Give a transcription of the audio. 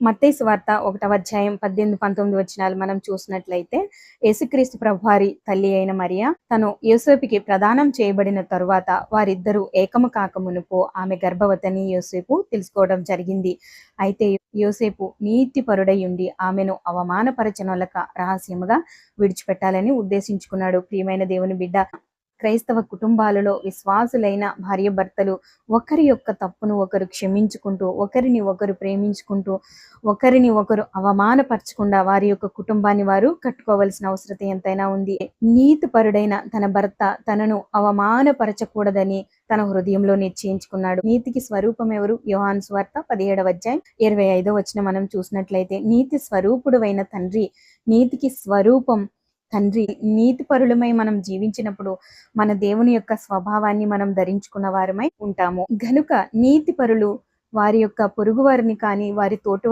మత్తయి సువార్త 1వ అధ్యాయం 18, 19 వచనాలు మనం చూసినట్లయితే, యేసుక్రీస్తు ప్రభువారి తల్లి అయిన మరియ తను యోసేపుకి ప్రదానం చేయబడిన తరువాత వారిద్దరూ ఏకము కాక మునుపు ఆమె గర్భవతిని యోసేపు తెలుసుకోవడం జరిగింది. అయితే యోసేపు నీతిపరుడై ఉండి ఆమెను అవమానపరచనొల్లక రహస్యముగా విడిచిపెట్టాలని ఉద్దేశించుకున్నాడు. ప్రియమైన దేవుని బిడ్డ, క్రైస్తవ కుటుంబాలలో విశ్వాసులైన భార్యాభర్తలు ఒకరి యొక్క తప్పును ఒకరు క్షమించుకుంటూ, ఒకరిని ఒకరు ప్రేమించుకుంటూ, ఒకరిని ఒకరు అవమానపరచకుండా వారి యొక్క కుటుంబాన్ని వారు కట్టుకోవాల్సిన అవసరం ఎంతైనా ఉంది. నీతిపరుడైన తన భర్త తనను అవమానపరచకూడదని తన హృదయంలో నిశ్చయించుకున్నాడు. నీతికి స్వరూపం ఎవరు? యోహాను సువార్త 17వ అధ్యాయం 25వ వచనం మనం చూసినట్లయితే, నీతి స్వరూపుడైన తండ్రి, నీతికి స్వరూపం తండ్రి. నీతిపరులమై మనం జీవించినప్పుడు మన దేవుని యొక్క స్వభావాన్ని మనం ధరించుకున్న వారమై ఉంటాము. గనుక నీతిపరులు వారి యొక్క పొరుగు వారిని కానీ వారి తోటి